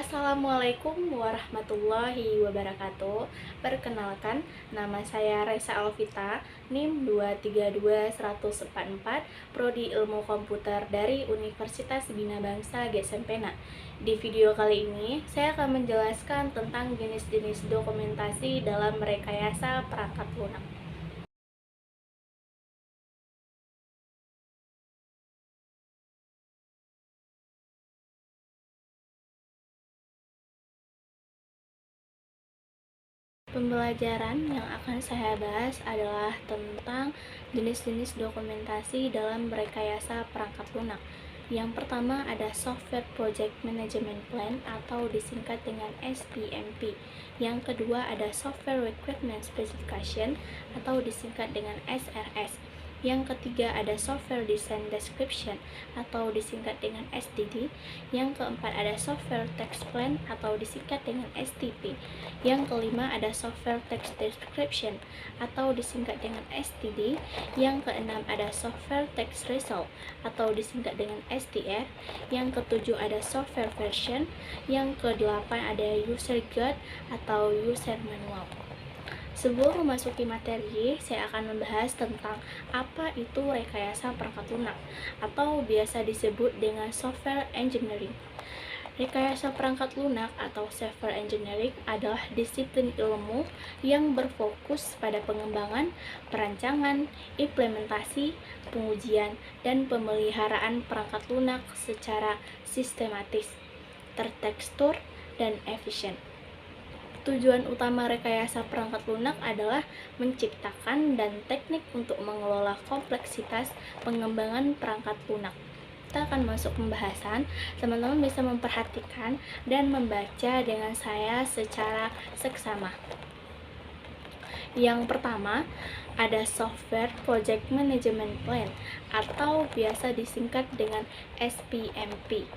Assalamualaikum warahmatullahi wabarakatuh. Perkenalkan, nama saya Resa Alvita, NIM 2321044, Prodi Ilmu Komputer dari Universitas Bina Bangsa GSMPNA. Di video kali ini, saya akan menjelaskan tentang jenis-jenis dokumentasi dalam rekayasa perangkat lunak. Pembelajaran yang akan saya bahas adalah tentang jenis-jenis dokumentasi dalam rekayasa perangkat lunak. Yang pertama ada Software Project Management Plan atau disingkat dengan SPMP. Yang kedua ada Software Requirement Specification atau disingkat dengan SRS. Yang ketiga ada Software Design Description atau disingkat dengan SDD. Yang keempat ada Software Text Plan atau disingkat dengan STP. Yang kelima ada Software Text Description atau disingkat dengan STD. Yang keenam ada Software Text Result atau disingkat dengan STR. Yang ketujuh ada Software Version. Yang kedelapan ada User Guide atau User Manual. Sebelum memasuki materi, saya akan membahas tentang apa itu rekayasa perangkat lunak atau biasa disebut dengan software engineering. Rekayasa perangkat lunak atau software engineering adalah disiplin ilmu yang berfokus pada pengembangan, perancangan, implementasi, pengujian, dan pemeliharaan perangkat lunak secara sistematis, tertekstur, dan efisien. Tujuan utama rekayasa perangkat lunak adalah menciptakan dan teknik untuk mengelola kompleksitas pengembangan perangkat lunak. Kita akan masuk pembahasan, teman-teman bisa memperhatikan dan membaca dengan saya secara seksama. Yang pertama, ada Software Project Management Plan atau biasa disingkat dengan SPMP.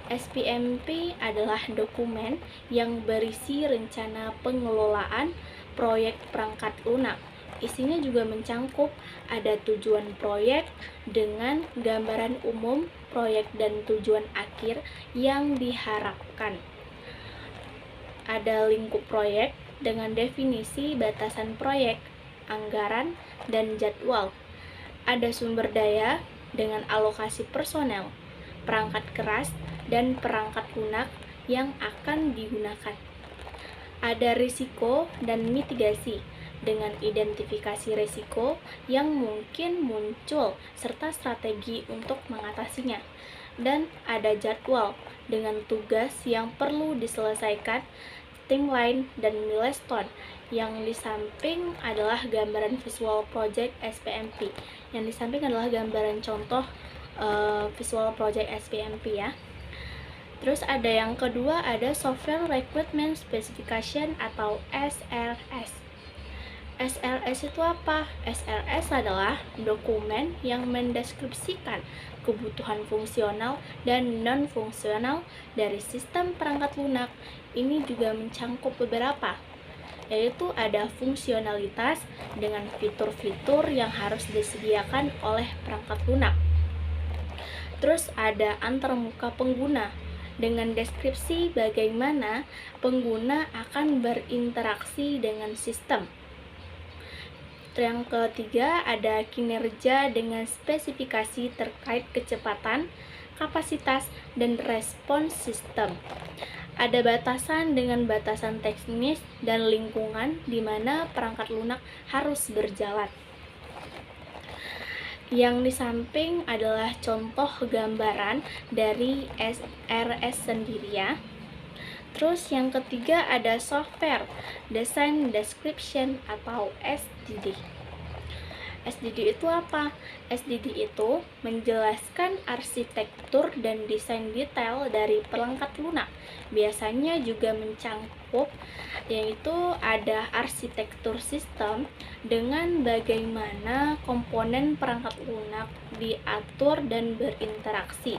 SPMP adalah dokumen yang berisi rencana pengelolaan proyek perangkat lunak. Isinya juga mencangkup ada tujuan proyek dengan gambaran umum proyek dan tujuan akhir yang diharapkan. Ada lingkup proyek dengan definisi batasan proyek, anggaran, dan jadwal. Ada sumber daya dengan alokasi personel, perangkat keras, dan perangkat lunak yang akan digunakan. Ada risiko dan mitigasi dengan identifikasi risiko yang mungkin muncul serta strategi untuk mengatasinya. Dan ada jadwal dengan tugas yang perlu diselesaikan, timeline, dan milestone. Yang di samping adalah gambaran visual project SPMP. Yang di samping adalah gambaran contoh visual project SPMP ya. Terus ada yang kedua, ada Software Requirement Specification atau SRS. SRS itu apa? SRS adalah dokumen yang mendeskripsikan kebutuhan fungsional dan non-fungsional dari sistem perangkat lunak. Ini juga mencangkup beberapa, yaitu ada fungsionalitas dengan fitur-fitur yang harus disediakan oleh perangkat lunak. Terus ada antarmuka pengguna dengan deskripsi bagaimana pengguna akan berinteraksi dengan sistem. Yang ketiga ada kinerja dengan spesifikasi terkait kecepatan, kapasitas, dan respons sistem. Ada batasan dengan batasan teknis dan lingkungan di mana perangkat lunak harus berjalan. Yang di samping adalah contoh gambaran dari SRS sendiri ya. Terus yang ketiga ada Software Design Description atau SDD. SDD itu apa? SDD itu menjelaskan arsitektur dan desain detail dari perangkat lunak. Biasanya juga mencangkup yaitu ada arsitektur sistem dengan bagaimana komponen perangkat lunak diatur dan berinteraksi.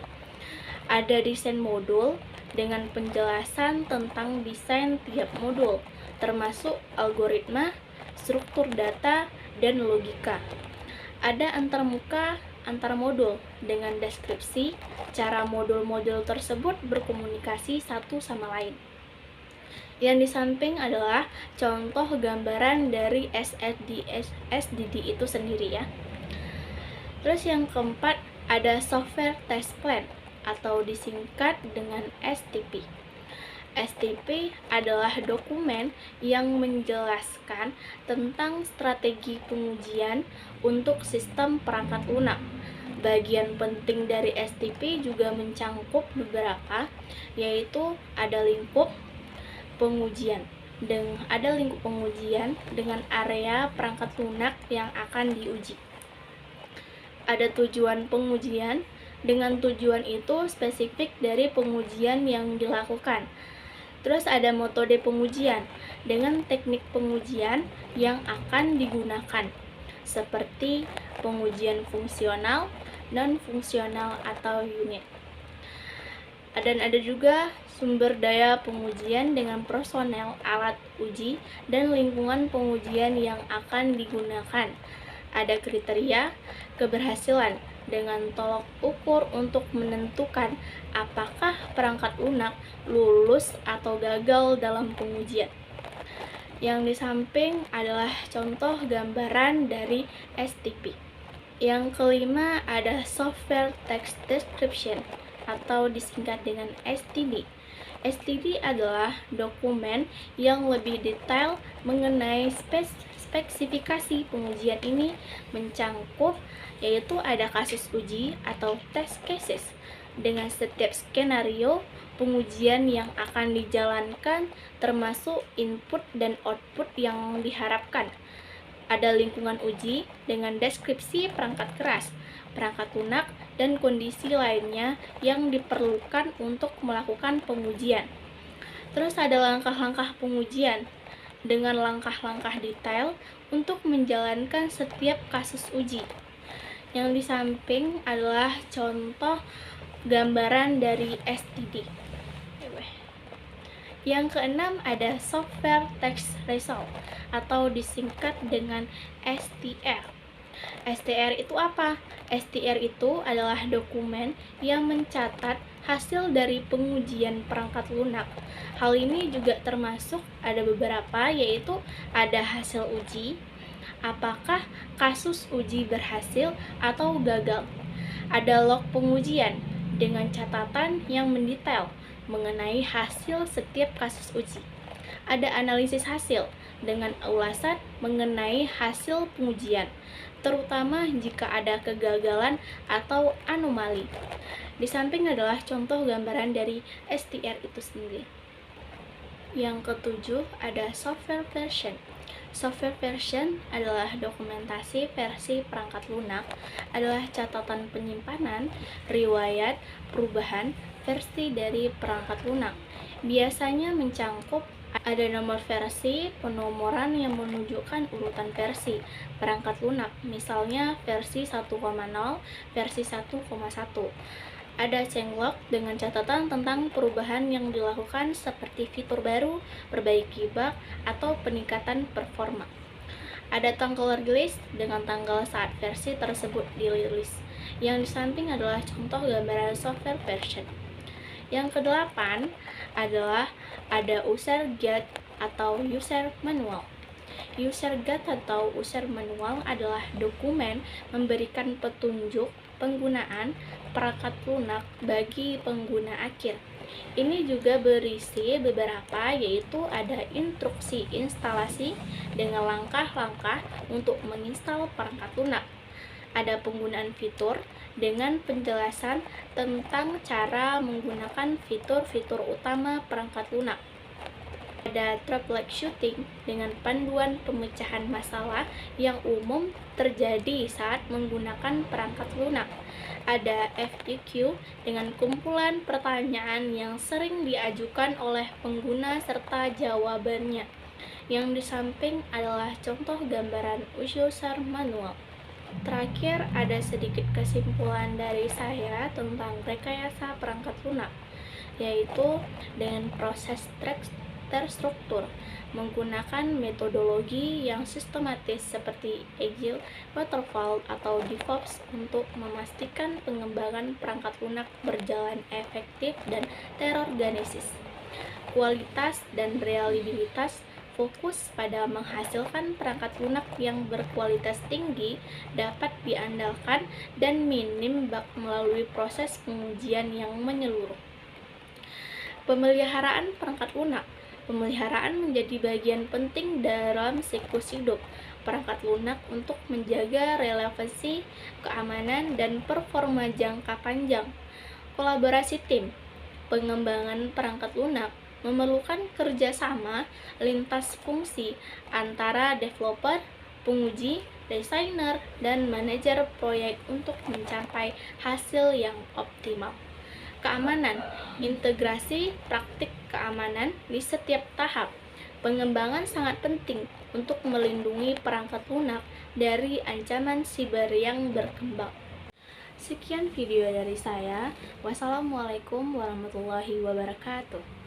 Ada desain modul dengan penjelasan tentang desain tiap modul, termasuk algoritma, struktur data, dan logika. Ada antarmuka antar modul dengan deskripsi cara modul-modul tersebut berkomunikasi satu sama lain. Yang di samping adalah contoh gambaran dari SDD itu sendiri ya. Terus yang keempat ada Software Test Plan atau disingkat dengan STP. STP adalah dokumen yang menjelaskan tentang strategi pengujian untuk sistem perangkat lunak. Bagian penting dari STP juga mencangkup beberapa, yaitu ada lingkup pengujian dengan area perangkat lunak yang akan diuji. Ada tujuan pengujian, dengan tujuan itu spesifik dari pengujian yang dilakukan. Terus ada metode pengujian dengan teknik pengujian yang akan digunakan, seperti pengujian fungsional, non-fungsional, atau unit. Dan ada juga sumber daya pengujian dengan personel, alat uji, dan lingkungan pengujian yang akan digunakan. Ada kriteria keberhasilan dengan tolok ukur untuk menentukan apakah perangkat lunak lulus atau gagal dalam pengujian. Yang di samping adalah contoh gambaran dari STP. Yang kelima ada Software Text Description atau disingkat dengan STD. STD adalah dokumen yang lebih detail mengenai spesifikasi pengujian. Ini mencangkup yaitu ada kasus uji atau test cases dengan setiap skenario pengujian yang akan dijalankan, termasuk input dan output yang diharapkan. Ada lingkungan uji dengan deskripsi perangkat keras, perangkat lunak, dan kondisi lainnya yang diperlukan untuk melakukan pengujian. Terus ada langkah-langkah pengujian dengan langkah-langkah detail untuk menjalankan setiap kasus uji. Yang di samping adalah contoh gambaran dari STD. Yang keenam ada Software Test Result atau disingkat dengan STR. STR itu apa? STR itu adalah dokumen yang mencatat hasil dari pengujian perangkat lunak. Hal ini juga termasuk ada beberapa, yaitu ada hasil uji, apakah kasus uji berhasil atau gagal. Ada log pengujian dengan catatan yang mendetail mengenai hasil setiap kasus uji. Ada analisis hasil dengan ulasan mengenai hasil pengujian, terutama jika ada kegagalan atau anomali. Di samping adalah contoh gambaran dari STR itu sendiri. Yang ketujuh ada software version. Software version adalah dokumentasi versi perangkat lunak, adalah catatan penyimpanan, riwayat, perubahan versi dari perangkat lunak. Biasanya mencangkup ada nomor versi, penomoran yang menunjukkan urutan versi perangkat lunak, misalnya versi 1,0, versi 1,1. Ada changelog dengan catatan tentang perubahan yang dilakukan seperti fitur baru, perbaiki bug, atau peningkatan performa. Ada tanggal rilis dengan tanggal saat versi tersebut dirilis. Yang di samping adalah contoh gambaran software version. Yang kedelapan adalah ada user guide atau user manual. User guide atau user manual adalah dokumen memberikan petunjuk penggunaan perangkat lunak bagi pengguna akhir. Ini juga berisi beberapa, yaitu ada instruksi instalasi dengan langkah-langkah untuk menginstal perangkat lunak. Ada penggunaan fitur dengan penjelasan tentang cara menggunakan fitur-fitur utama perangkat lunak. Ada troubleshooting dengan panduan pemecahan masalah yang umum terjadi saat menggunakan perangkat lunak. Ada FAQ dengan kumpulan pertanyaan yang sering diajukan oleh pengguna serta jawabannya. Yang di samping adalah contoh gambaran user manual. Terakhir, ada sedikit kesimpulan dari saya tentang rekayasa perangkat lunak, yaitu dengan proses terstruktur, menggunakan metodologi yang sistematis seperti Agile, Waterfall, atau DevOps untuk memastikan pengembangan perangkat lunak berjalan efektif dan terorganisir. Kualitas dan reliabilitas fokus pada menghasilkan perangkat lunak yang berkualitas tinggi, dapat diandalkan, dan minim bug melalui proses pengujian yang menyeluruh. Pemeliharaan perangkat lunak. Pemeliharaan menjadi bagian penting dalam siklus hidup perangkat lunak untuk menjaga relevansi, keamanan, dan performa jangka panjang. Kolaborasi tim. Pengembangan perangkat lunak memerlukan kerjasama lintas fungsi antara developer, penguji, desainer, dan manajer proyek untuk mencapai hasil yang optimal. Keamanan, integrasi praktik keamanan di setiap tahap. Pengembangan sangat penting untuk melindungi perangkat lunak dari ancaman siber yang berkembang. Sekian video dari saya. Wassalamualaikum warahmatullahi wabarakatuh.